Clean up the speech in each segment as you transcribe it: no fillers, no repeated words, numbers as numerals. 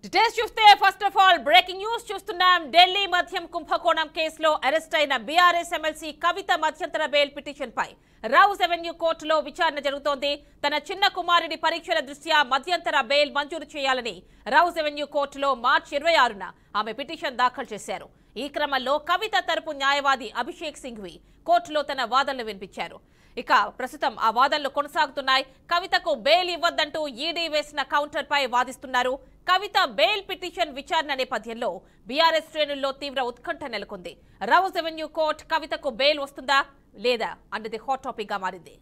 Details చూస్తే first of all breaking news చూస్తున్నాం. ఢిల్లీ మద్యం కుంభకోణం కేసులో అరెస్ట్ అయిన బీఆర్ఎస్ ఎమ్మెల్సీ కవిత మధ్యంతర బెయిల్ పిటిషన్ పై రౌస్ అవెన్యూ కోర్టులో విచారణ జరుగుతోంది. తన చిన్న కుమారుడి పరీక్షల దృష్ట్యా మధ్యంతర బెయిల్ మంజూరు చేయాలని రౌస్ అవెన్యూ కోర్టులో మార్చి 26న ఆమె పిటిషన్ దాఖలు చేశారు. ఈ క్రమంలో కవిత తరపు న్యాయవాది అభిషేక్ సింఘ్వి కోర్టులో తన వాదనలు వినిపించారు. ఇక ప్రస్తుతం ఆ వాదనలు కొనసాగుతున్నాయి. కవితకు బెయిల్ ఇవ్వద్దంటూ ఈడీ వేసిన కౌంటర్ పై వాదిస్తున్నారు. కవిత బెయిల్ పిటిషన్ విచారణ నేపథ్యంలో బీఆర్ఎస్ శ్రేణుల్లో తీవ్ర ఉత్కంఠ నెలకొంది. రౌస్ అవెన్యూ కోర్టు కవితకు బెయిల్ వస్తుందా లేదా అన్నది హాట్ టాపిక్ గా మారింది.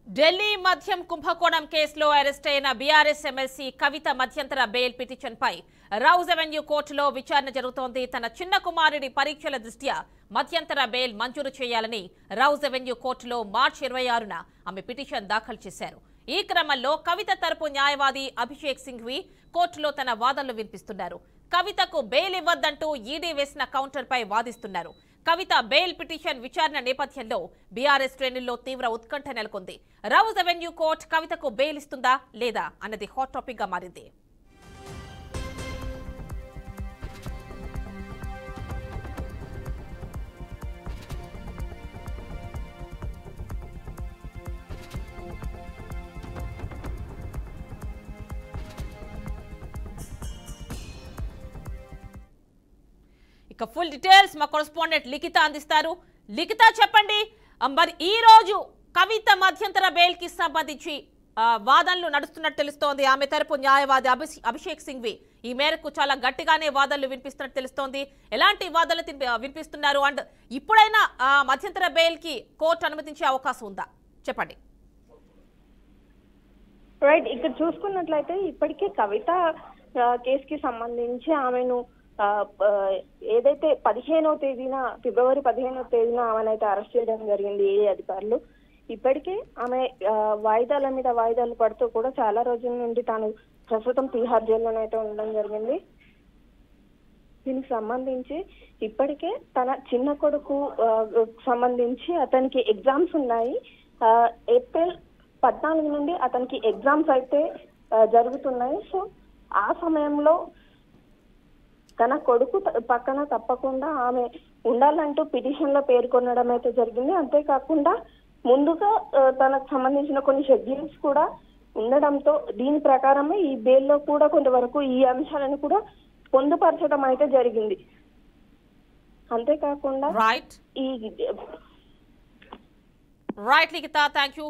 ఢిల్లీ మద్యం కుంభకోణం కేసులో అరెస్ట్ అయిన బీఆర్ఎస్ ఎమ్మెల్సీ కవిత మధ్యంతర బెయిల్ పిటిషన్ పై రౌస్ అవెన్యూ కోర్టులో విచారణ జరుగుతోంది. తన చిన్న కుమారుడి పరీక్షల దృష్ట్యా మధ్యంతర బెయిల్ మంజూరు చేయాలని రౌస్ అవెన్యూ కోర్టులో మార్చి 26న ఆమె పిటిషన్ దాఖలు చేశారు. ఈ క్రమంలో కవిత తరపు న్యాయవాది అభిషేక్ సింఘ్వి కోర్టులో తన వాదనలు వినిపిస్తున్నారు. కవితకు బెయిల్ ఇవ్వద్దంటూ ఈడీ వేసిన కౌంటర్ పై వాదిస్తున్నారు. కవిత బెయిల్ పిటిషన్ విచారణ నేపథ్యంలో బీఆర్ఎస్ శ్రేణుల్లో తీవ్ర ఉత్కంఠ నెలకొంది. రౌస్ అవెన్యూ కోర్టు కవితకు బెయిల్ ఇస్తుందా లేదా అన్నది హాట్ టాపిక్ గా మారింది. ఇక ఫుల్ డీటెయిల్స్ మా కరెస్పాండెంట్ లిఖిత అందిస్తారు. లిఖిత చెప్పండి, మరి ఈ రోజు కవిత మధ్యంతర బెయిల్ కి సంబంధించి వాదనలు నడుస్తున్నట్టు తెలుస్తోంది. ఆమె తరపు న్యాయవాది అభిషేక్ సింఘ్వి ఈ మేరకు చాలా గట్టిగానే వాదనలు వినిపిస్తున్నట్టు తెలుస్తోంది. ఎలాంటి వాదనలు వినిపిస్తున్నారు అండ్ ఇప్పుడైనా మధ్యంతర బెయిల్ కి కోర్టు అనుమతించే అవకాశం ఉందా చెప్పండి. రైట్, ఇక్కడ చూసుకున్నట్లయితే ఇప్పటికే కవిత కేసుకి సంబంధించి ఆమెను ఏదైతే 15వ తేదీన ఫిబ్రవరి 15వ తేదీన ఆమెనైతే అరెస్ట్ చేయడం జరిగింది ఏడీ అధికారులు. ఇప్పటికే ఆమె వాయిదాల మీద వాయిదాలు పడుతూ కూడా చాలా రోజుల నుండి తాను ప్రస్తుతం తీహార్ జైల్లోనైతే ఉండడం జరిగింది. దీనికి సంబంధించి ఇప్పటికే తన చిన్న కొడుకు సంబంధించి అతనికి ఎగ్జామ్స్ ఉన్నాయి. ఏప్రిల్ 14 నుండి అతనికి ఎగ్జామ్స్ అయితే జరుగుతున్నాయి. సో ఆ సమయంలో తన కొడుకు పక్కన తప్పకుండా ఆమె ఉండాలంటూ పిటిషన్ లో పేర్కొనడం అయితే జరిగింది. అంతేకాకుండా ముందుగా తనకు సంబంధించిన కొన్ని షెడ్యూల్స్ కూడా ఉండడంతో దీని ప్రకారమే ఈ బెయిల్లో కూడా కొంతవరకు ఈ అంశాలను కూడా పొందుపరచడం అయితే జరిగింది. అంతేకాకుండా రైట్ లిఖిత, థ్యాంక్ యూ.